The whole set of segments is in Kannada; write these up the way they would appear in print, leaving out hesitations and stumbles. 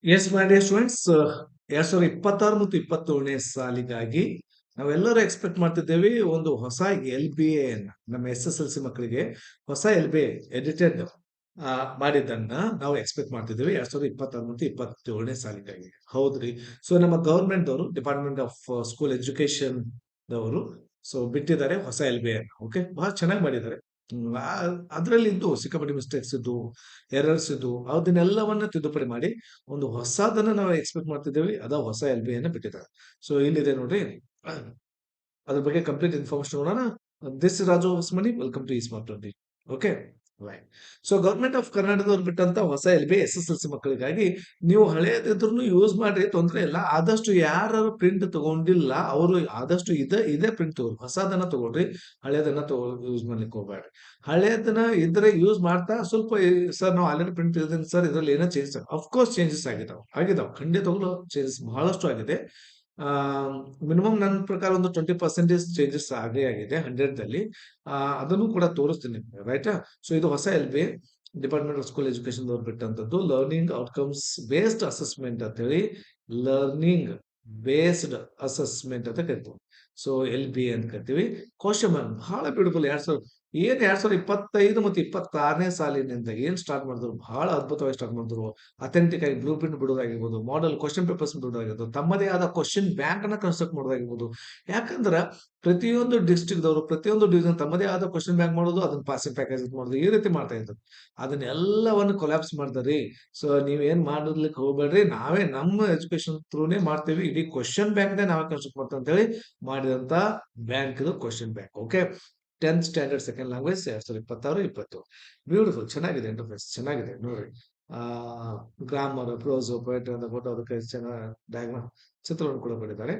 ಎಸ್ ಮೈ ಡಿಯರ್ ಸ್ಟೂಡೆಂಟ್ಸ್, 2026 ಮತ್ತು 27ನೇ ಸಾಲಿಗಾಗಿ ನಾವೆಲ್ಲರೂ ಎಕ್ಸ್ಪೆಕ್ಟ್ ಮಾಡ್ತಿದ್ದೇವೆ ಒಂದು ಹೊಸ LBA ನಮ್ಮ SSLC ಮಕ್ಕಳಿಗೆ ಹೊಸ LBA ಎಡಿಟೆಡ್ ಮಾಡಿದ್ದನ್ನ ನಾವು ಎಕ್ಸ್ಪೆಕ್ಟ್ ಮಾಡ್ತಿದ್ದೇವೆ 2026 ಮತ್ತು 27ನೇ ಸಾಲಿಗಾಗಿ. ಹೌದ್ರಿ. ಸೊ ನಮ್ಮ ಗವರ್ಮೆಂಟ್ ಅವರು ಡಿಪಾರ್ಟ್ಮೆಂಟ್ ಆಫ್ ಸ್ಕೂಲ್ ಎಜುಕೇಶನ್ ದವರು ಸೊ ಬಿಟ್ಟಿದ್ದಾರೆ ಹೊಸ LBA. ಓಕೆ, ಬಹಳ ಚೆನ್ನಾಗಿ ಮಾಡಿದ್ದಾರೆ. ಅದರಲ್ಲಿ ಇದ್ದು ಸಿಕ್ಕಾಪಟ್ಟೆ ಮಿಸ್ಟೇಕ್ಸ್ ಇದ್ದು, ಎರರ್ಸ್ ಇದ್ದು, ಅದನ್ನೆಲ್ಲವನ್ನ ತಿದ್ದುಪಡಿ ಮಾಡಿ ಒಂದು ಹೊಸದನ್ನ ನಾವು ಎಕ್ಸ್ಪೆಕ್ಟ್ ಮಾಡ್ತಿದ್ದೇವೆ. ಅದ ಹೊಸ LBA ಬಿಟ್ಟಿದ್ದಾರೆ. ಸೊ ಇಲ್ಲಿದೆ ನೋಡ್ರಿ, ಅದ್ರ ಬಗ್ಗೆ ಕಂಪ್ಲೀಟ್ ಇನ್ಫಾರ್ಮೇಶನ್ ನೋಡೋಣ. This Raju Hosamani, welcome to smart 20. Okay, right. So government of ಕರ್ನಾಟಕದವ್ರು ಬಿಟ್ಟಂತ ಹೊಸ LBA SSLC ಮಕ್ಕಳಿಗಾಗಿ ನೀವು ಹಳೆಯದಿದ್ರು ಯೂಸ್ ಮಾಡ್ರಿ, ತೊಂದರೆ ಇಲ್ಲ. ಆದಷ್ಟು ಯಾರು ಪ್ರಿಂಟ್ ತಗೊಂಡಿಲ್ಲ ಅವರು ಆದಷ್ಟು ಇದೇ ಪ್ರಿಂಟ್ ತಗೋರಿ, ಹೊಸದನ್ನ ತಗೊಳ್ರಿ, ಹಳೆಯದನ್ನ ಯೂಸ್ ಮಾಡ್ಲಿಕ್ಕೆ ಹೋಗ್ಬೇಡ್ರಿ. ಹಳೆಯದನ್ನ ಇದ್ರೆ ಯೂಸ್ ಮಾಡ್ತಾ ಸ್ವಲ್ಪ ಸರ್ ನಾವು ಆಲ್ರೆಡಿ ಪ್ರಿಂಟ್ ತೆಗೆದಿದ್ದೀನಿ ಸರ್, ಇದ್ರಲ್ಲಿ ಏನೋ ಚೇಂಜಸ್ ಅಫ್ಕೋರ್ಸ್ ಚೇಂಜಸ್ ಆಗಿದಾವ್ ಖಂಡಿತವಾಗ್ಲೂ ಚೇಂಜಸ್ ಬಹಳಷ್ಟು ಆಗಿದೆ. ಮಿನಿಮಮ್ ನನ್ನ ಪ್ರಕಾರ ಒಂದು 20% ಚೇಂಜಸ್ ಆಗಿದೆ 100ದಲ್ಲಿ. ಅದನ್ನು ಕೂಡ ತೋರಿಸ್ತೀನಿ, ರೈಟಾ. ಸೊ ಇದು ಹೊಸ LBA department of school education ಅವ್ರು ಬಿಟ್ಟಂತದ್ದು ಲರ್ನಿಂಗ್ ಔಟ್ಕಮ್ಸ್ ಬೇಸ್ಡ್ ಅಸೆಸ್ಮೆಂಟ್ ಅಂತ ಹೇಳಿ, ಲರ್ನಿಂಗ್ ಬೇಸ್ಡ್ ಅಸೆಸ್ಮೆಂಟ್ ಅಂತ ಕರಿತೀವಿ. ಸೊ LBA ಅಂತ ಕರಿತೀವಿ. ಕ್ವಶನ್ ಬಹಳ ಬ್ಯೂಟಿಫುಲ್. 2025 ಮತ್ತು 26ನೇ ಸಾಲಿನಿಂದ ಏನ್ ಸ್ಟಾರ್ಟ್ ಮಾಡಿದ್ರು ಬಹಳ ಅದ್ಭುತವಾಗಿ ಸ್ಟಾರ್ಟ್ ಮಾಡಿದ್ರು. ಅಥೆಂಟಿಕ್ ಆಗಿ ಬ್ಲೂ ಪ್ರಿಂಟ್ ಬಿಡೋದಾಗಿರ್ಬೋದು, ಮಾಡೆಲ್ ಕ್ವಶನ್ ಪೇಪರ್ಸ್ ಬಿಡೋದಾಗಿರ್ಬೋದು, ತಮ್ಮದೇ ಆದ ಕ್ವಶನ್ ಬ್ಯಾಂಕ್ ಅನ್ನ ಕನ್ಸ್ಟ್ರಕ್ಟ್ ಮಾಡೋದಾಗಿರ್ಬೋದು. ಯಾಕಂದ್ರ ಪ್ರತಿಯೊಂದು ಡಿಸ್ಟ್ರಿಕ್ಟ್ ದವರು ಪ್ರತಿಯೊಂದು ಡಿವಿಷನ್ ತಮ್ಮದೇ ಆದ ಕ್ವಶನ್ ಬ್ಯಾಂಕ್ ಮಾಡೋದು, ಅದನ್ನ ಪಾಸಿಂಗ್ ಪ್ಯಾಕೇಜ್ ಮಾಡೋದು, ಈ ರೀತಿ ಮಾಡ್ತಾ ಇದ್ರು. ಅದನ್ನೆಲ್ಲವನ್ನು ಕೊಲ್ಯಾಪ್ಸ್ ಮಾಡ್ತಾರ್ರಿ. ಸೊ ನೀವೇನ್ ಮಾಡ್ಲಿಕ್ಕೆ ಹೋಗ್ಬೇಡ್ರಿ, ನಾವೇ ನಮ್ಮ ಎಜುಕೇಶನ್ ಥ್ರೂನೇ ಮಾಡ್ತೇವೆ, ಇಡೀ ಕ್ವಶನ್ ಬ್ಯಾಂಕ್ ನಾವೇ ಕನ್ಸ್ಟ್ರಕ್ಟ್ ಮಾಡ್ತಾ ಅಂತ ಹೇಳಿ ಮಾಡಿದಂತ ಬ್ಯಾಂಕ್ ಇದು question bank. Okay, 10th standard second language 2026-27. Beautiful, ಚೆನ್ನಾಗಿದೆ, ಇಂಟರ್ಫೇಸ್ ಚೆನ್ನಾಗಿದೆ ನೋಡ್ರಿ. ಆ ಗ್ರಾಮರ್, ಪ್ರೋಸ್, ಪೊಯೆಟ್ರಿ ಅಂತ ಕೊಟ್ಟು ಅದಕ್ಕೆ ಚೆನ್ನಾಗಿ ಡಯಾಗ್ರಾಮ್ ಚಿತ್ರವನ್ನು ಕೂಡ ಕೊಟ್ಟಿದ್ದಾರೆ.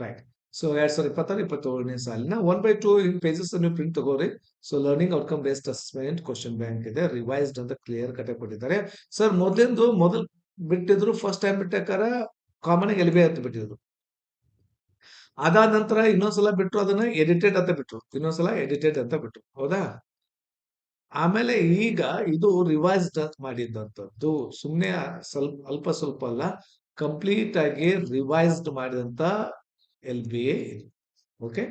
ರೈಟ್. ಸೊ 2026-27ನೇ ಸಾಲಿನ 1/2 ಪೇಜಸ್ ನೀವು ಪ್ರಿಂಟ್ ತಗೋರಿ. So learning outcome based assessment question bank ಇದೆ, ರಿವೈಸ್ಡ್ ಅಂತ ಕ್ಲಿಯರ್ ಕಟ್ ಕೊಟ್ಟಿದ್ದಾರೆ. ಸರ್ ಮೊದಲು ಬಿಟ್ಟಿದ್ರು, ಫಸ್ಟ್ ಟೈಮ್ ಬಿಟ್ಟಾಕಾರ ಕಾಮನ್ ಆಗಿ LBA ಅಂತ ಬಿಟ್ಟಿದ್ರು. ಅದಾದ ನಂತರ ಇನ್ನೊಂದ್ಸಲ ಬಿಟ್ರು, ಅದನ್ನ ಎಡಿಟೆಡ್ ಅಂತ ಬಿಟ್ರು, ಇನ್ನೊಂದ್ಸಲ ಎಡಿಟೆಡ್ ಅಂತ ಬಿಟ್ರು, ಹೌದಾ. ಆಮೇಲೆ ಈಗ ಇದು ರಿವೈಸ್ಡ್ ಅಂತ ಮಾಡಿದಂತದ್ದು, ಸುಮ್ನೆ ಅಲ್ಪ ಸ್ವಲ್ಪ ಅಲ್ಲ, ಕಂಪ್ಲೀಟ್ ಆಗಿ ರಿವೈಸ್ಡ್ ಮಾಡಿದಂತ LBA ಇದು. ಓಕೆ,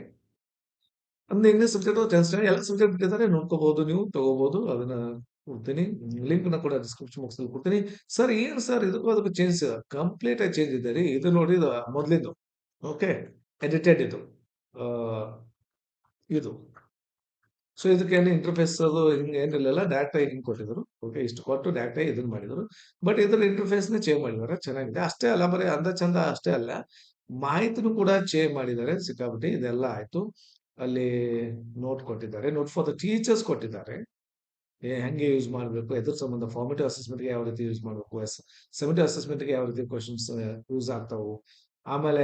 ಒಂದು ಇಂಗ್ಲಿಷ್ ಸಬ್ಜೆಕ್ಟ್ 10th ಸ್ಟ್ಯಾಂಡರ್ಡ್ ಎಲ್ಲ ಸಬ್ಜೆಕ್ಟ್ ಬಿಟ್ಟಿದ್ದಾರೆ, ನೋಡ್ಕೋಬಹುದು, ನೀವು ತಗೋಬಹುದು. ಅದನ್ನ ಕೊಡ್ತೀನಿ, ಲಿಂಕ್ ನ ಕೂಡ ಡಿಸ್ಕ್ರಿಪ್ಷನ್ ಬಾಕ್ಸ್ ಅಲ್ಲಿ ಕೊಡ್ತೀನಿ. ಸರ್ ಏನ್ ಸರ್ ಇದಕ್ಕೂ ಅದಕ್ಕೂ ಚೇಂಜ್ ಕಂಪ್ಲೀಟ್ ಆಗಿ ಚೇಂಜ್ ಇದೆ ರೀ. ಇದು ನೋಡಿ, ಇದು ಮೊದ್ಲಿದ್ದು. ಓಕೆ, ಎಡಿಟೆಡ್ ಇದು. ಆ, ಇದು ಸೊ ಇದಕ್ಕೇನು ಇಂಟರ್ಫೇಸ್ ಅದು ಹಿಂಗೆ ಏನಿಲ್ಲ, ಡೈರೆಕ್ಟ್ ಆಗಿ ಹಿಂಗೆ ಕೊಟ್ಟಿದ್ರು. ಓಕೆ, ಇಷ್ಟು ಕೊಟ್ಟು ಡೈರೆಕ್ಟ್ ಆಗಿ ಇದನ್ನ ಮಾಡಿದ್ರು. ಬಟ್ ಇದ್ರ ಇಂಟರ್ಫೇಸ್ ನೇ ಚೇಂಜ್ ಮಾಡಿದ್ದಾರೆ, ಚೆನ್ನಾಗಿದೆ. ಅಷ್ಟೇ ಅಲ್ಲ, ಬರೀ ಅಂದ ಚಂದ ಅಷ್ಟೇ ಅಲ್ಲ, ಮಾಹಿತಿನೂ ಕೂಡ ಚೇಂಜ್ ಮಾಡಿದ್ದಾರೆ ಸಿಕ್ಕಾಪಟ್ಟೆ. ಇದೆಲ್ಲ ಆಯ್ತು. ಅಲ್ಲಿ ನೋಟ್ ಕೊಟ್ಟಿದ್ದಾರೆ, ನೋಟ್ ಫಾರ್ ದ ಟೀಚರ್ಸ್ ಕೊಟ್ಟಿದ್ದಾರೆ, ಹೆಂಗೆ ಯೂಸ್ ಮಾಡಬೇಕು, ಎದ್ರ ಸಂಬಂಧ ಫಾರ್ಮೇಟಿವ್ ಅಸೆಸ್ಮೆಂಟ್ಗೆ ಯಾವ ರೀತಿ ಯೂಸ್ ಮಾಡಬೇಕು, ಸೆಮೆಟಿವ್ ಅಸೆಸ್ಮೆಂಟ್ಗೆ ಯಾವ ರೀತಿ ಕ್ವಶನ್ಸ್ ಯೂಸ್ ಆಗ್ತಾವು. ಆಮೇಲೆ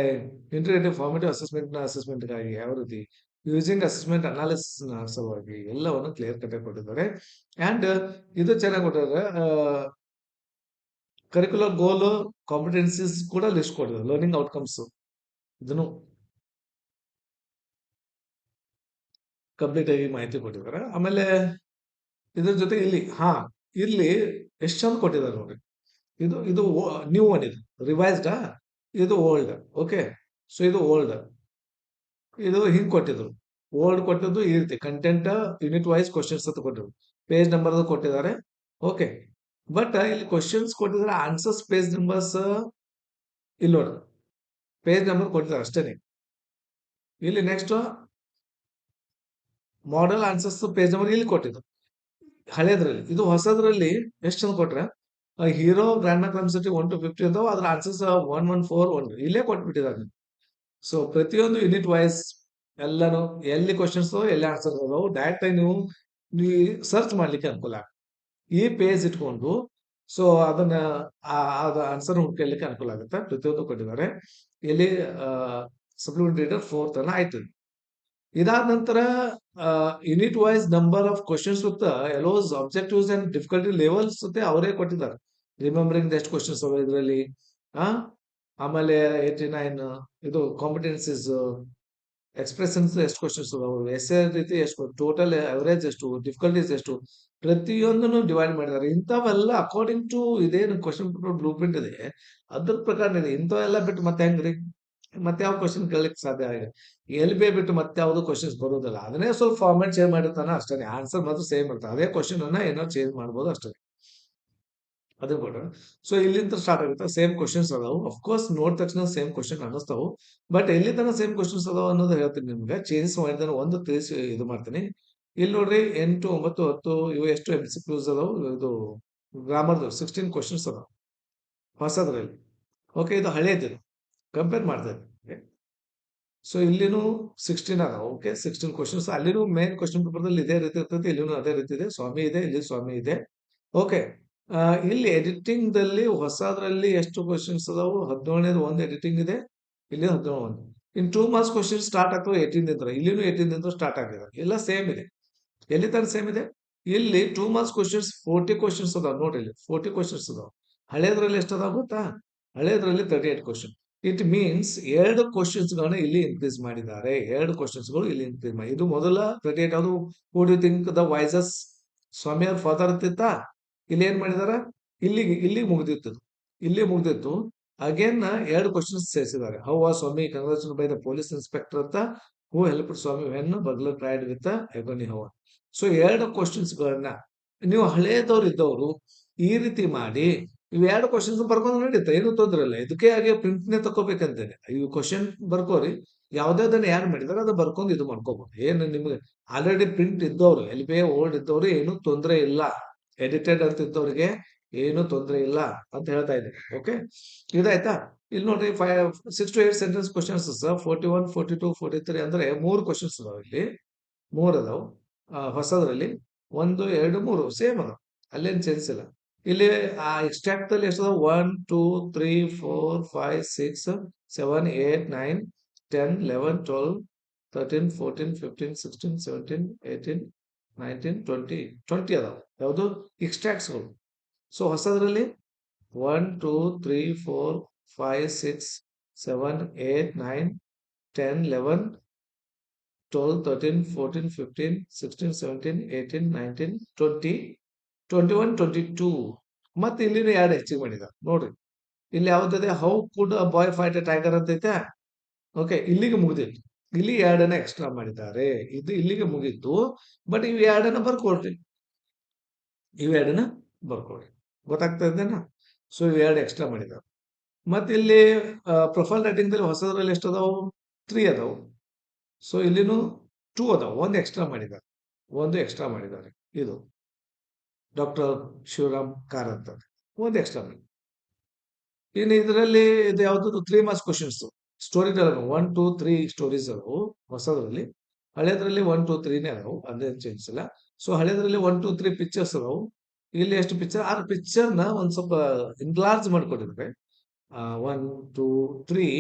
ಇಂಟಿಗ್ರೇಟಿವ್ ಫಾರ್ಮೇಟಿವ್ ಅಸೆಸ್ಮೆಂಟ್ಗಾಗಿ ಯಾವ ರೀತಿ ಯೂಸಿಂಗ್ ಅಸೆಸ್ಮೆಂಟ್ ಅನಾಲಿಸಿಸ್ ಸಲುವಾಗಿ ಎಲ್ಲವನ್ನು ಕ್ಲಿಯರ್ ಕಟ್ ಕೊಟ್ಟಿದ್ದಾರೆ. ಅಂಡ್ ಇದು ಚೆನ್ನಾಗಿ ಕೊಟ್ಟಿದ್ದಾರೆ. ಕರಿಕ್ಯುಲರ್ ಗೋಲ್, ಕಾಂಪಿಟೆನ್ಸೀಸ್ ಕೂಡ ಲಿಸ್ಟ್ ಕೊಟ್ಟಿದ್ದಾರೆ, ಲರ್ನಿಂಗ್ ಔಟ್ಕಮ್ಸ್ ಇದನ್ನು ಕಂಪ್ಲೀಟ್ ಆಗಿ ಮಾಹಿತಿ ಕೊಟ್ಟಿದ್ದಾರೆ. ಆಮೇಲೆ ಇದ್ರ ಜೊತೆ ಇಲ್ಲಿ ಎಷ್ಟು ಚಂದ ಕೊಟ್ಟಿದ್ದಾರೆ ನೋಡಿ. ಇದು ಇದು ನ್ಯೂ ಒನ್, ಇದು ರಿವೈಸ್ಡ್, ಇದು ಓಲ್ಡ್. ಓಕೆ, ಸೊ ಇದು ಓಲ್ಡ್, ಇದು ಹಿಂಗ್ ಕೊಟ್ಟಿದ್ರು. ಓಲ್ಡ್ ಕೊಟ್ಟಿದ್ದು ಈ ರೀತಿ ಕಂಟೆಂಟ್ ಯೂನಿಟ್ ವೈಸ್ ಕ್ವಶನ್ಸ್ ಅಂತ ಕೊಟ್ಟಿದ್ರು, ಪೇಜ್ ನಂಬರ್ ಕೊಟ್ಟಿದ್ದಾರೆ. ಓಕೆ, ಬಟ್ ಇಲ್ಲಿ ಕ್ವಶನ್ಸ್ ಕೊಟ್ಟಿದ್ದಾರೆ, ಆನ್ಸರ್ಸ್ ಪೇಜ್ ನಂಬರ್ಸ್ ಇಲ್ಲಿ ನೋಡಿ, ಪೇಜ್ ನಂಬರ್ ಕೊಟ್ಟಿದ್ದಾರೆ ಅಷ್ಟೇನೆ. ಇಲ್ಲಿ next model answers page number ಇಲ್ಲಿ ಕೊಟ್ಟಿದ್ರು ಹಳೇದ್ರಲ್ಲಿ. ಇದು ಹೊಸದ್ರಲ್ಲಿ ಎಷ್ಟು ಚಂದ ಕೊಟ್ರೆ, ಹೀರೋ ಗ್ರ್ಯಾಂಡ್ ಕಾನ್ಸೆಪ್ಟ್ 1 to 50 ಅಂತ, ಅದ್ರ ಆನ್ಸರ್ಸ್ 1141 ಇಲ್ಲೇ ಕೊಟ್ಬಿಟ್ಟಿದ್ದಾರೆ. ಸೊ ಪ್ರತಿಯೊಂದು ಯೂನಿಟ್ ವೈಸ್ ಎಲ್ಲಾನು ಎಲ್ಲಿ ಕ್ವಶನ್ಸ್ ಎಲ್ಲಿ ಆನ್ಸರ್ ಅದಾವು, ಡೈರೆಕ್ಟ್ ಆಗಿ ನೀವು ಸರ್ಚ್ ಮಾಡ್ಲಿಕ್ಕೆ ಅನುಕೂಲ. ಈ ಪೇಜ್ ಇಟ್ಕೊಂಡು ಸೊ ಅದನ್ನ ಆನ್ಸರ್ ಹುಡುಕಲಿಕ್ಕೆ ಅನುಕೂಲ ಆಗುತ್ತೆ. ಪ್ರತಿಯೊಂದು ಕೊಟ್ಟಿದ್ದಾರೆ ಇಲ್ಲಿ. ಸಪ್ಲಿಮೆಂಟ್ ರೀಡರ್ 4th ಅನ್ನ ಆಯ್ತು. ಇದಾದ ನಂತರ unit wise number of questions with LOs objectives and difficulty levels ಅವರೇ ಕೊಟ್ಟಿದ್ದಾರೆ. ರಿಮೆಂಬರಿಂಗ್ ಎಷ್ಟು ಕ್ವಶನ್ಸ್ ಅವ ಇದರಲ್ಲಿ. ಆಮೇಲೆ 89 ಇದು ಕಾಂಪಿಟೆನ್ಸೀಸ್, ಎಕ್ಸ್ಪ್ರೆಷನ್ಸ್ ಎಷ್ಟು ಕ್ವಶನ್ಸ್ ಅದಾವು, ಎಸ್ ರೀತಿ ಎಷ್ಟು, ಟೋಟಲ್ ಅವರೇಜ್ ಎಷ್ಟು, ಡಿಫಿಕಲ್ಟೀಸ್ ಎಷ್ಟು, ಪ್ರತಿಯೊಂದನ್ನು ಡಿವೈಡ್ ಮಾಡಿದ್ದಾರೆ. ಇಂಥವೆಲ್ಲ ಅಕಾರ್ಡಿಂಗ್ ಟು ಇದೇನು ಕ್ವಶನ್ ಪೇಪರ್ ಬ್ಲೂ ಪ್ರಿಂಟ್ ಇದೆ ಅದ್ರ ಪ್ರಕಾರ ಇದೆ. ಇಂಥವೆಲ್ಲ ಬಿಟ್ಟು ಮತ್ತೆ ಹೆಂಗ್ರಿ? ಮತ್ತೆ ಯಾವ ಕ್ವಶನ್ ಕೇಳಲಿಕ್ಕೆ ಸಾಧ್ಯ ಆಗಿದೆ? ಎಲ್ ಬಿ ಬಿಟ್ಟು ಮತ್ತೆ ಯಾವ್ದು ಕ್ವಶನ್ಸ್ ಬರೋದಿಲ್ಲ. ಅದನ್ನೇ ಸ್ವಲ್ಪ ಫಾರ್ಮೆಟ್ ಚೇಂಜ್ ಮಾಡಿರ್ತಾನ ಅಷ್ಟೇ. ಆನ್ಸರ್ ಮಾತ್ರ ಸೇಮ್ ಇರ್ತದೆ. ಅದೇ ಕ್ವಶನ್ ಅನ್ನ ಏನೋ ಚೇಂಜ್ ಮಾಡ್ಬೋದು ಅಷ್ಟೇ. ಅದು ಕೂಡ. ಸೊ ಇಲ್ಲಿಂದ ಸ್ಟಾರ್ಟ್ ಆಗುತ್ತೆ. ಸೇಮ್ ಕ್ವಶನ್ಸ್ ಅದಾವು. ಅಫ್ಕೋರ್ಸ್ ನೋಡಿದ ತಕ್ಷಣ ಸೇಮ್ ಕ್ವಶನ್ ಅನ್ನಿಸ್ತಾವು. ಬಟ್ ಎಲ್ಲಿ ತನಕ ಸೇಮ್ ಕ್ವಶನ್ಸ್ ಅದಾವ ಅನ್ನೋದು ಹೇಳ್ತೀನಿ ನಿಮ್ಗೆ. ಚೇಂಜಸ್ ಮಾಡಿದ್ರೆ ಒಂದು ತಿಳಿಸಿ ಇದು ಮಾಡ್ತೀನಿ. ಇಲ್ಲಿ ನೋಡ್ರಿ 8, 9, 10 ಇವು ಎಷ್ಟು MCQs ಅದಾವು. ಇದು ಗ್ರಾಮರ್ದು 16 ಕ್ವಶನ್ಸ್ ಅದಾವ ಹೊಸದ್ರಲ್ಲಿ. ಓಕೆ, ಇದು ಹಳೇದಿದೆ. ಕಂಪೇರ್ ಮಾಡ್ತಾ ಇದ್ದೀನಿ. ಸೊ ಇಲ್ಲಿನೂ 16 ಅದಾವ. Okay, 16 questions. ಅಲ್ಲಿನೂ ಮೇನ್ ಕ್ವಶನ್ ಪೇಪರ್ದಲ್ಲಿ ಇದೇ ರೀತಿ ಇರ್ತದೆ. ಇಲ್ಲಿನೂ ಅದೇ ರೀತಿ ಇದೆ. ಸ್ವಾಮಿ ಇದೆ, ಇಲ್ಲಿ ಸ್ವಾಮಿ ಇದೆ. ಓಕೆ, ಇಲ್ಲಿ ಎಡಿಟಿಂಗ್ ದಲ್ಲಿ ಹೊಸದ್ರಲ್ಲಿ ಎಷ್ಟು ಕ್ವಶನ್ಸ್ ಅದಾವು? 17ನೇದು ಒಂದು ಎಡಿಟಿಂಗ್ ಇದೆ. ಇಲ್ಲಿ 17 ಒಂದು. ಇನ್ 2 ಮಾರ್ಕ್ಸ್ ಕ್ವಶನ್ ಸ್ಟಾರ್ಟ್ ಆಗ್ತವೆ 18 ಇಲ್ಲಿನೂ 18 ಸ್ಟಾರ್ಟ್ ಆಗಿದೆ. ಎಲ್ಲ ಸೇಮ್ ಇದೆ. ಎಲ್ಲಿ ತನಕ ಸೇಮ್ ಇದೆ? ಇಲ್ಲಿ 2 ಮಾರ್ಕ್ಸ್ ಕ್ವಶನ್ಸ್ 40 ಕ್ವಶನ್ಸ್ ಅದಾವ. ನೋಡ್ರಿ, ಇಲ್ಲಿ 40 ಕ್ವಶನ್ಸ್ ಅದಾವ. ಹಳೇದ್ರಲ್ಲಿ ಎಷ್ಟು ಅದಾವ ಗೊತ್ತಾ? ಹಳೇದ್ರಲ್ಲಿ 38 ಕ್ವಶನ್. ಇಟ್ ಮೀನ್ಸ್ 2 ಕ್ವಶನ್ಸ್ ಗಳನ್ನ ಇಲ್ಲಿ ಇನ್ಕ್ರೀಸ್ ಮಾಡಿದ್ದಾರೆ. 2 ಕ್ವಶನ್ಸ್ ಗಳು ಇಲ್ಲಿ ಇನ್ಕ್ರೀಸ್ ಮಾಡಿ. ಇದು ಮೊದಲ 38 ಅದು who do think the vices Swami ಅವ್ರ ಫಾದರ್ ಅಂತಿತ್ತ. ಇಲ್ಲಿ ಏನ್ ಮಾಡಿದಾರ? ಇಲ್ಲಿಗೆ ಮುಗ್ದಿತ್ತು. ಇಲ್ಲಿ ಮುಗ್ದಿತ್ತು. ಅಗೇನ್ 2 ಕ್ವಶನ್ಸ್ ಸೇರಿಸಿದ್ದಾರೆ. How was Swami congratulate by the police inspector ಅಂತ, who help Swami when burglar tried with ebony ಹವ. ಸೊ 2 ಕ್ವಶನ್ಸ್ ಗಳನ್ನ ನೀವು ಹಳೇದವ್ರು ಇದ್ದವರು ಈ ರೀತಿ ಮಾಡಿ ಇವ್ 2 ಕ್ವಶನ್ಸ್ ಬರ್ಕೊಂಡು ನಡೀತಾ, ಏನು ತೊಂದ್ರೆ ಇಲ್ಲ. ಇದಕ್ಕೆ ಹಾಗೆ ಪ್ರಿಂಟ್ನೇ ತಕೋಬೇಕಂತೇನೆ. ಇವು ಕ್ವಶನ್ ಬರ್ಕೋರಿ. ಯಾವ್ದಾದನ್ನ ಯಾರು ಮಾಡಿದಾರೆ ಅದು ಬರ್ಕೊಂಡು ಇದು ಮಾಡ್ಕೋಬಹುದು. ಏನು ನಿಮ್ಗೆ ಆಲ್ರೆಡಿ ಪ್ರಿಂಟ್ ಇದ್ದವ್ರು, LBA ಓಲ್ಡ್ ಇದ್ದವ್ರು ಏನು ತೊಂದ್ರೆ ಇಲ್ಲ. ಎಡಿಟೆಡ್ ಅಂತ ಇದ್ದವ್ರಿಗೆ ಏನು ತೊಂದರೆ ಇಲ್ಲ ಅಂತ ಹೇಳ್ತಾ ಇದ್ದೀನಿ. ಓಕೆ, ಇದಾಯ್ತಾ? ಇಲ್ಲಿ ನೋಡ್ರಿ 6 to 8 ಸೆಂಟೆನ್ಸ್ ಕ್ವಶನ್ಸ್ 41, 42, 43 ಅಂದ್ರೆ 3 ಕ್ವಶನ್ಸ್ ಅದಾವ. ಇಲ್ಲಿ 3 ಅದಾವ ಹೊಸದ್ರಲ್ಲಿ. 1, 2, 3 ಸೇಮ್ ಅದಾವ. ಅಲ್ಲೇನ್ ಚೇಂಜ್ ಇಲ್ಲ. ಇಲ್ಲಿ ಆ ಎಕ್ಸ್ಟ್ರಾಕ್ಟ್ ಅಲ್ಲಿ ಎಷ್ಟು ಅದಾವ? 1, 2, 3, 4, 5, 6, 7, 8, 9, 10, 11, 12, 13, 14, 15, 16, 17, 18, 19, 20 ಅದಾವ. ಯಾವುದು? ಎಕ್ಸ್ಟ್ರಾಕ್ಟ್ಸ್ಗಳು. ಸೊ ಹೊಸದ್ರಲ್ಲಿ 1, 2, 3, 4, 5, 6, 7, 8, 9, 10, 11, 12, 13, 14, 15, 16, 17, 18, 19, 20, 21, 22. ಮತ್ತೆ ಇಲ್ಲಿನ 2 ಹೆಚ್ಚಿಗೆ ಮಾಡಿದ್ದಾರೆ ನೋಡ್ರಿ. ಇಲ್ಲಿ ಯಾವ್ದಿದೆ? How could a boy fight a tiger ಅಂತ ಐತೆ. ಓಕೆ, ಇಲ್ಲಿಗೆ ಮುಗಿದಿತ್ತು. ಇಲ್ಲಿ 2 ಎಕ್ಸ್ಟ್ರಾ ಮಾಡಿದ್ದಾರೆ. ಇದು ಇಲ್ಲಿಗೆ ಮುಗೀತು. ಬಟ್ ಇವು 2 ಬರ್ಕೊಳ್ರಿ. ಇವೆರಡನ್ನ ಬರ್ಕೊಳ್ಳಿ. ಗೊತ್ತಾಗ್ತಾ ಇದ್ದೇನಾ? ಸೊ ಇವೆರಡು ಎಕ್ಸ್ಟ್ರಾ ಮಾಡಿದ್ದಾರೆ. ಮತ್ತೆ ಇಲ್ಲಿ ಪ್ರೊಫೈಲ್ ರೈಟಿಂಗ್ ದಲ್ಲಿ ಹೊಸದ್ರಲ್ಲಿ ಎಷ್ಟು ಅದಾವು? 3 ಅದಾವು. ಸೊ ಇಲ್ಲಿನೂ 2 ಅದಾವು. ಒಂದು ಎಕ್ಸ್ಟ್ರಾ ಮಾಡಿದ್ದಾರೆ. ಇದು ಡಾಕ್ಟರ್ ಶಿವರಾಮ್ ಕಾರಂತ್ ಅಂತ ಒಂದು ಎಕ್ಸ್ಟ್ರಾ ಮಾಡಿ. ಇನ್ನು ಇದರಲ್ಲಿ ಇದು ಯಾವ್ದು? 3 marks questions story teller 1, 2, 3 stories ಅದಾವು ಹೊಸದ್ರಲ್ಲಿ. ಹಳೇದ್ರಲ್ಲಿ 1, 2, 3 ಅದಾವು. ಅದೇನು ಚೇಂಜ್ ಇಲ್ಲ. ಸೊ ಹಳೇದ್ರಲ್ಲಿ 1, 2, 3 ಪಿಕ್ಚರ್ಸ್ ಅದಾವು. ಇಲ್ಲಿ ಎಷ್ಟು ಪಿಕ್ಚರ್? ಆ ಪಿಕ್ಚರ್ ನ ಒಂದ್ ಸ್ವಲ್ಪ ಇನ್ಲಾರ್ಜ್ ಮಾಡ್ಕೊಂಡಿದ್ರೆ 1, 2, 3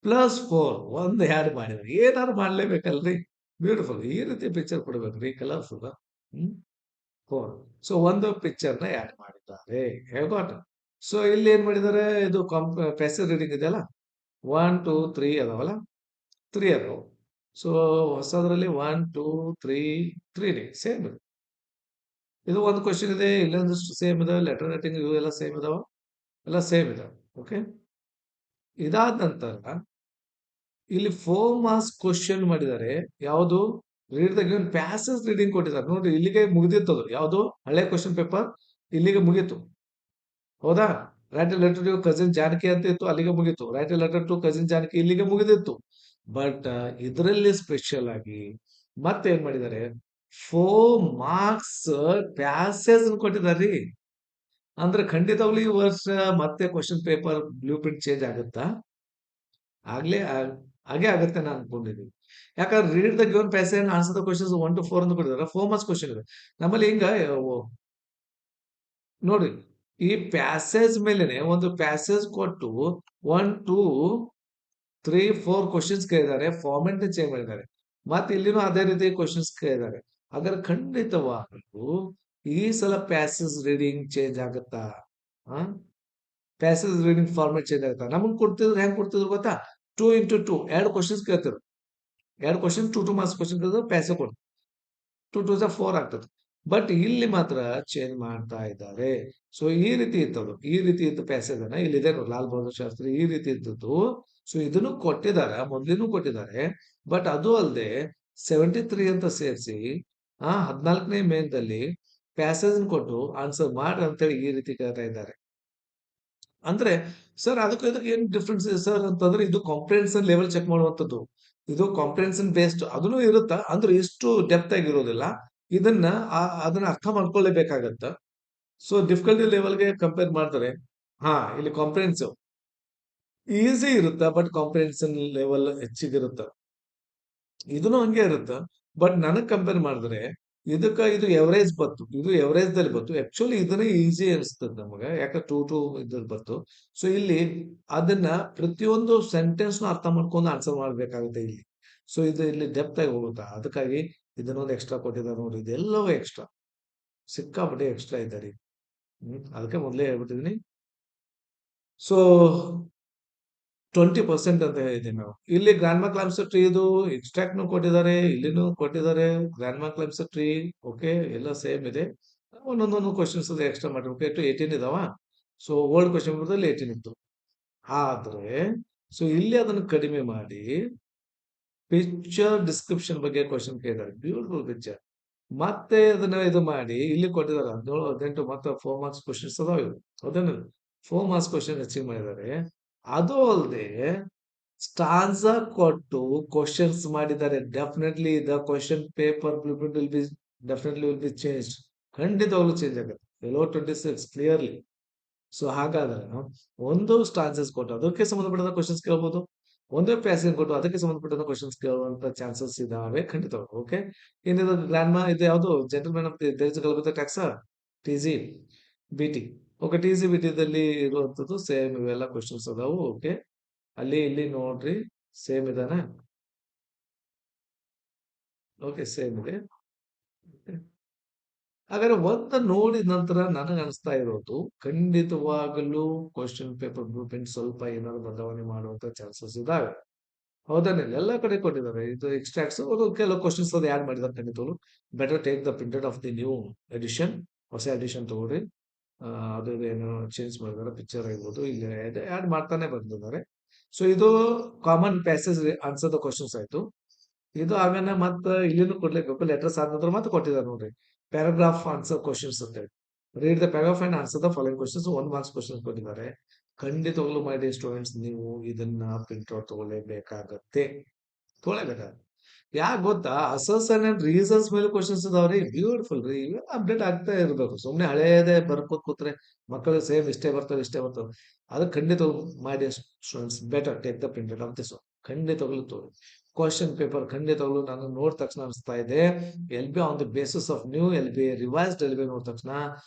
+4 ಒಂದು ಆ್ಯಡ್ ಮಾಡಿದ್ರೆ ಏನಾದ್ರು ಮಾಡ್ಲೇಬೇಕಲ್ರಿ. ಬ್ಯೂಟಿಫುಲ್ ಈ ರೀತಿ ಪಿಕ್ಚರ್ ಕೊಡ್ಬೇಕ್ರಿ, ಕಲರ್ಫುಲ್. 4. ಸೊ ಒಂದು ಪಿಕ್ಚರ್ ನ ಆ್ಯಡ್ ಮಾಡಿದ್ದಾರೆ. ಹೇಗಾಟ. ಸೊ ಇಲ್ಲಿ ಏನ್ ಮಾಡಿದ್ದಾರೆ? ಇದು ಪ್ಯಾಸಿವ್ ರೀಡಿಂಗ್ ಇದೆಯಲ್ಲ, 1, 2, 3 ಅದಾವಲ್ಲ, 3 ಅದಾವು. ಸೊ ಹೊಸದ್ರಲ್ಲಿ 1, 2, 3 ಸೇಮ್ ಇದೆ. ಇದು ಒಂದು ಕ್ವಶನ್ ಇದೆ. ಇಲ್ಲೊಂದಷ್ಟು ಸೇಮ್ ಇದೆ. ಲೆಟರ್ ರೈಟಿಂಗ್ ಇವು ಎಲ್ಲ ಸೇಮ್ ಇದಾವ. ಎಲ್ಲ ಸೇಮ್ ಇದಾವೆ. ಓಕೆ, ಇದಾದ ನಂತರ ಇಲ್ಲಿ 4 ಮಾರ್ಕ್ಸ್ ಕ್ವಶನ್ ಮಾಡಿದ್ದಾರೆ. ಯಾವುದು? Read the given passage reading ಕೊಟ್ಟಿದ್ದಾರೆ. ನೋಡ್ರಿ, ಇಲ್ಲಿಗೆ ಮುಗಿದಿತ್ತು. ಅದು ಯಾವುದು? ಹಳೆ ಕ್ವಶನ್ ಪೇಪರ್ ಇಲ್ಲಿಗೆ ಮುಗೀತು. ಹೌದಾ? Write a letter to cousin Janaki ಅಂತ ಇತ್ತು, ಅಲ್ಲಿಗೆ ಮುಗೀತು. Write a letter to cousin Janaki ಇಲ್ಲಿಗೆ ಮುಗಿದಿತ್ತು. ಬಟ್ ಇದರಲ್ಲಿ ಸ್ಪೆಷಲ್ ಆಗಿ ಮತ್ತೆ ಏನ್ ಮಾಡಿದ್ದಾರೆ? 4 ಮಾರ್ಕ್ಸ್ ಪ್ಯಾಸೇಜ್ ಕೊಟ್ಟಿದ್ದಾರೆ. ಅಂದ್ರೆ ಖಂಡಿತವಾಗ್ಲೂ ಈ ವರ್ಷ ಮತ್ತೆ question paper blue print change ಆಗುತ್ತಾ? ಹಾಗೆ ಆಗುತ್ತೆ ನಾನು ಅನ್ಕೊಂಡಿದ್ದೀನಿ. ಯಾಕಂದ್ರೆ read the given passage answer the questions 1 to 4 ಅಂತ ಕೊಟ್ಟಿದ್ದಾರೆ. 4 ಮಾರ್ಕ್ಸ್ ಕ್ವಶನ್ ಇದೆ. ನಮ್ಮಲ್ಲಿ ಹಿಂಗ ನೋಡ್ರಿ, ಈ ಪ್ಯಾಸೇಜ್ ಮೇಲೆನೆ ಒಂದು ಪ್ಯಾಸೇಜ್ ಕೊಟ್ಟು 1, 2, 3, 4 ಕ್ವಶನ್ಸ್ ಕೇಳಿದ್ದಾರೆ. ಫಾರ್ಮೆಟ್ ಚೇಂಜ್ ಮಾಡಿದ್ದಾರೆ. ಮತ್ತೆ ಇಲ್ಲಿನೂ ಅದೇ ರೀತಿ ಕ್ವಶನ್ಸ್ ಕೇಳಿದ್ದಾರೆ. ಹಾಗಾದ್ರೆ ಖಂಡಿತವಾಗ್ಲೂ ಈ ಸಲ ಪ್ಯಾಸೇಜ್ ರೀಡಿಂಗ್ ಚೇಂಜ್ ಆಗುತ್ತಾ? ಪ್ಯಾಸೇಜ್ ರೀಡಿಂಗ್ ಫಾರ್ಮೆಟ್ ಚೇಂಜ್ ಆಗುತ್ತಾ? ನಮಗ್ ಕೊಡ್ತಿದ್ರು, ಹೆಂಗ್ ಕೊಡ್ತಿದ್ರು ಗೊತ್ತಾ? 2 into 2 2 ಕ್ವಶನ್ಸ್ ಕೇಳ್ತಿದ್ರು. 2 ಕ್ವಶನ್ 2 ಮಾರ್ಕ್ಸ್ ಕ್ವಶನ್ ಕೇಳಿದ್ರು. ಪ್ಯಾಸೇಜ್ ಕೊಡ್ತಾರೆ. 2 2 4 ಆಗ್ತದೆ. ಬಟ್ ಇಲ್ಲಿ ಮಾತ್ರ ಚೇಂಜ್ ಮಾಡ್ತಾ ಇದ್ದಾರೆ. ಸೊ ಈ ರೀತಿ ಇತ್ತದು. ಈ ರೀತಿ ಇತ್ತು ಪ್ಯಾಸೇಜ್ ಅನ್ನ ಇಲ್ಲಿದೆ ನೋಡಿ, ಲಾಲ್ ಬಹದ್ದೂರ್ ಶಾಸ್ತ್ರಿ ಈ ರೀತಿ ಇದ್ದದ್ದು. ಸೊ ಇದನ್ನು ಕೊಟ್ಟಿದ್ದಾರೆ, ಮೊದ್ಲಿನೂ ಕೊಟ್ಟಿದ್ದಾರೆ. ಬಟ್ ಅದು ಅಲ್ಲದೆ 73 ಅಂತ ಸೇರಿಸಿ 14ನೇ ಮೇನ್ದಲ್ಲಿ ಪ್ಯಾಸೇಜ್ ಕೊಟ್ಟು ಆನ್ಸರ್ ಮಾಡ್ರಿ ಅಂತೇಳಿ ಈ ರೀತಿ ಕೇಳ್ತಾ ಇದ್ದಾರೆ. ಅಂದ್ರೆ ಸರ್ ಅದಕ್ಕೂ ಇದಕ್ಕೆ ಏನ್ ಡಿಫ್ರೆನ್ಸ್ ಇದೆ ಸರ್ ಅಂತಂದ್ರೆ, ಇದು ಕಾಂಪ್ರಿಹೆನ್ಷನ್ ಲೆವೆಲ್ ಚೆಕ್ ಮಾಡುವಂತದ್ದು. ಇದು ಕಾಂಪ್ರಿಹೆನ್ಷನ್ ಬೇಸ್ಡ್ ಅದನ್ನು ಇರುತ್ತಾ ಅಂದ್ರೆ ಇಷ್ಟು ಡೆಪ್ತ್ ಆಗಿರೋದಿಲ್ಲ. ಇದನ್ನ ಅದನ್ನ ಅರ್ಥ ಮಾಡ್ಕೊಳ್ಳೇಬೇಕಾಗತ್ತ. ಸೊ ಡಿಫಿಕಲ್ಟಿ ಲೆವೆಲ್ಗೆ ಕಂಪೇರ್ ಮಾಡಿದ್ರೆ ಇಲ್ಲಿ ಕಾಂಪ್ರಿಹೆನ್ಸಿವ್ ಈಸಿ ಇರುತ್ತ, ಬಟ್ ಕಾಂಪ್ರಿಹೆನ್ಷನ್ ಲೆವೆಲ್ ಹೆಚ್ಚಿಗಿರುತ್ತ. ಇದನ್ನು ಹಂಗೆ ಇರುತ್ತ. ಬಟ್ ನನಗ್ ಕಂಪೇರ್ ಮಾಡಿದ್ರೆ ಇದು ಎವರೇಜ್ ಬತ್ತು, ಇದು ಎವರೇಜ್ ದಲ್ಲಿ ಬತ್ತು. ಆಕ್ಚುಲಿ ಇದನ್ನೇ ಈಸಿ ಅನಿಸ್ತದೆ ನಮಗೆ, ಯಾಕೆ ಟೂ ಇದ್ರಲ್ಲಿ ಬತ್ತು. ಸೊ ಇಲ್ಲಿ ಅದನ್ನ ಪ್ರತಿಯೊಂದು ಸೆಂಟೆನ್ಸ್ ಅರ್ಥ ಮಾಡ್ಕೊಂಡು ಆನ್ಸರ್ ಮಾಡ್ಬೇಕಾಗುತ್ತೆ ಇಲ್ಲಿ. ಸೊ ಇದು ಇಲ್ಲಿ ಡೆಪ್ತ್ ಆಗಿ ಹೋಗುತ್ತಾ, ಅದಕ್ಕಾಗಿ ಇದನ್ನೊಂದು ಎಕ್ಸ್ಟ್ರಾ ಕೊಟ್ಟಿದ್ದಾರೆ ನೋಡಿ. ಇದೆಲ್ಲವೂ ಎಕ್ಸ್ಟ್ರಾ, ಸಿಕ್ಕಾಪಟ್ಟೆ ಎಕ್ಸ್ಟ್ರಾ ಇದ್ದಾರೆ. ಅದಕ್ಕೆ ಮೊದಲೇ ಹೇಳ್ಬಿಟ್ಟಿದೀನಿ. ಸೊ 20% ಅಂತ ಹೇಳಿದೀವಿ ನಾವು. ಇಲ್ಲಿ ಗ್ರಾಂಡ್ ಮಾ ಕ್ಲಾಮ್ಸ್ ಟ್ರೀ ಇದು ಎಕ್ಸ್ಟ್ರಾಕ್ಟ್ ಕೊಟ್ಟಿದ್ದಾರೆ, ಇಲ್ಲಿನೂ ಕೊಟ್ಟಿದ್ದಾರೆ ಗ್ರಾಂಡ್ ಮಾ ಕ್ಲಾಮ್ಸ್ ಟ್ರೀ. ಓಕೆ, ಎಲ್ಲ ಸೇಮ್ ಇದೆ. ಒಂದೊಂದೊಂದು ಕ್ವಶನ್ಸ್ ಎಕ್ಸ್ಟ್ರಾ ಮಾಡಿರ್ಬೇಕು. 18 ಇದಾವ. ಸೊ ಓಲ್ಡ್ ಕ್ವಶನ್ ಪೇಪರ್ದಲ್ಲಿ 18 ಇತ್ತು. ಆದ್ರೆ ಸೊ ಇಲ್ಲಿ ಅದನ್ನು ಕಡಿಮೆ ಮಾಡಿ ಪಿಕ್ಚರ್ ಡಿಸ್ಕ್ರಿಪ್ಷನ್ ಬಗ್ಗೆ ಕ್ವಶನ್ ಕೇಳಿದ್ದಾರೆ. Beautiful picture. ಮತ್ತೆ ಅದನ್ನ ಇದು ಮಾಡಿ ಇಲ್ಲಿ ಕೊಟ್ಟಿದ್ದಾರೆ 17, 18 ಮತ್ತೆ 4 ಮಾರ್ಕ್ಸ್ ಕ್ವಶನ್ಸ್ ಅದಾವ ಇವು. ಹೌದೇನು? 4 ಮಾರ್ಕ್ಸ್ ಕ್ವಶನ್ ಅಚೀವ್ ಮಾಡಿದ್ದಾರೆ. ಅದು ಅಲ್ಲದೆ ಸ್ಟಾನ್ಸಾ ಕೊಟ್ಟು ಕ್ವಶನ್ಸ್ ಮಾಡಿದ್ದಾರೆ. Definitely the question paper blueprint will be change. ಖಂಡಿತವಾಗ್ಲೂ ಚೇಂಜ್ ಆಗುತ್ತೆ. ಎಲ್ಲೋ 26 ಕ್ಲಿಯರ್ಲಿ. ಸೊ ಹಾಗಾದ್ರೆ ಒಂದು ಸ್ಟಾನ್ಸಸ್ ಕೊಟ್ಟು ಅದಕ್ಕೆ ಸಂಬಂಧಪಟ್ಟ ಕ್ವಶನ್ಸ್ ಕೇಳ್ಬೋದು, ಒಂದೇ ಪ್ಯಾಸೇಜ್ ಕೊಟ್ಟು ಅದಕ್ಕೆ ಸಂಬಂಧಪಟ್ಟ ಕ್ವಶನ್ಸ್ ಕೇಳುವಂತ ಚಾನ್ಸಸ್ ಇದಾವೆ ಖಂಡಿತವಾಗಿ. ಓಕೆ, ಏನಿದೆ ಗ್ರಾಂಡ್ ಮಾ ಇದು ಯಾವುದು ಜೆಂಟಲ್ಮನ್ ಆಫ್ ದಿ ಗಲಭೆ tax TG. BT. Okay, TG. BT. ಇರುವಂತದ್ದು ಸೇಮ್ ಇವೆಲ್ಲ ಕ್ವಶನ್ಸ್ ಅದಾವು. ಓಕೆ, ಅಲ್ಲಿ ಇಲ್ಲಿ ನೋಡ್ರಿ ಸೇಮ್ ಇದಾನ. ಓಕೆ, ಸೇಮ್ ಇದೆ. ಹಾಗಾದ್ರೆ ಒಂದ ನೋಡಿದ ನಂತರ ನನಗೆ ಅನಿಸ್ತಾ ಇರೋದು, ಖಂಡಿತವಾಗಲೂ ಕ್ವಶನ್ ಪೇಪರ್ ಬ್ಲೂಪ್ರಿಂಟ್ ಸ್ವಲ್ಪ ಏನಾದ್ರು ಬದಲಾವಣೆ ಮಾಡುವಂತ ಚಾನ್ಸಸ್ ಇದಾವೆ. ಹೌದಾನಿಲ್ಲ? ಎಲ್ಲ ಕಡೆ ಕೊಟ್ಟಿದ್ದಾರೆ. ಇದು ಎಕ್ಸ್ಟ್ರಾಕ್ಟ್ಸ್ ಕೆಲವು ಕ್ವಶನ್ಸ್ ಅದು ಆಡ್ ಮಾಡಿದ್ದಾರೆ ಖಂಡಿತವಾಗ್ಲು. Better take the printed of the new edition. ಹೊಸ ಎಡಿಷನ್ ತಗೊಳ್ರಿ. ಅದು ಏನೋ ಚೇಂಜ್ ಮಾಡಿದ್ದಾರೆ, ಪಿಕ್ಚರ್ ಆಗಿರ್ಬೋದು, ಇಲ್ಲಿ ಆಡ್ ಮಾಡ್ತಾನೆ ಬಂದಿದ್ದಾರೆ. ಸೊ ಇದು common passage answer the questions ಆಯ್ತು. ಇದು ಆಮೇಲೆ ಮತ್ತೆ ಇಲ್ಲಿನೂ ಕೊಡ್ಲೇಬೇಕು. ಲೆಟರ್ಸ್ ಆದ ನಂತರ ಮತ್ತೆ ಕೊಟ್ಟಿದ್ದಾರೆ ನೋಡ್ರಿ, ಪ್ಯಾರಾಗ್ರಾಫ್ ಆನ್ಸರ್ ಕ್ವಶನ್ಸ್ ಅಂತ ಹೇಳಿ. Read the paragraph and answer the following questions. 1 marks questions ಕೊಟ್ಟಿದ್ದಾರೆ. ಖಂಡಿತವಾಗ್ಲೂ ಮೈ ಡಿಯರ್ ಸ್ಟೂಡೆಂಟ್ಸ್, ನೀವು ಇದನ್ನ ಪ್ರಿಂಟ್ ಔಟ್ ತಗೊಳ್ಳೇಬೇಕಾಗತ್ತೆ. ತೊಗೊಳ್ಳೇಬೇಕಾಗತ್ತೆ. ಯಾಕೆ ಗೊತ್ತಾ? ಅಸರ್ಷನ್ ಅಂಡ್ ರೀಸನ್ಸ್ ಮೇಲೆ ಕ್ವಶನ್ಸ್ ಇದಾವ್ರಿ. ಬ್ಯೂಟಿಫುಲ್ ರೀ. ಇವೆಲ್ಲ ಅಪ್ಡೇಟ್ ಆಗ್ತಾ ಇರ್ಬೇಕು. ಸುಮ್ನೆ ಹಳೇದೇ ಬರ್ಕೋತ್ ಕೂತ್ರೆ ಮಕ್ಕಳು ಸೇಮ್ ಇಷ್ಟೇ ಬರ್ತವೆ ಇಷ್ಟೇ ಬರ್ತವೆ. ಅದಕ್ಕೆ ಖಂಡಿತವಾಗ್ಲೂ my dear students, better take the printed of this. ಖಂಡಿತವಾಗ್ಲೂ ತೋರಿ. ಕ್ವಶನ್ ಪೇಪರ್ ಖಂಡಿತವಾಗ್ಲೂ ನಾನು ನೋಡಿದ ತಕ್ಷಣ ಅನಿಸ್ತಾ ಇದೆ, LBA on the basis of new LBA revised LBA ನೋಡಿದ ತಕ್ಷಣ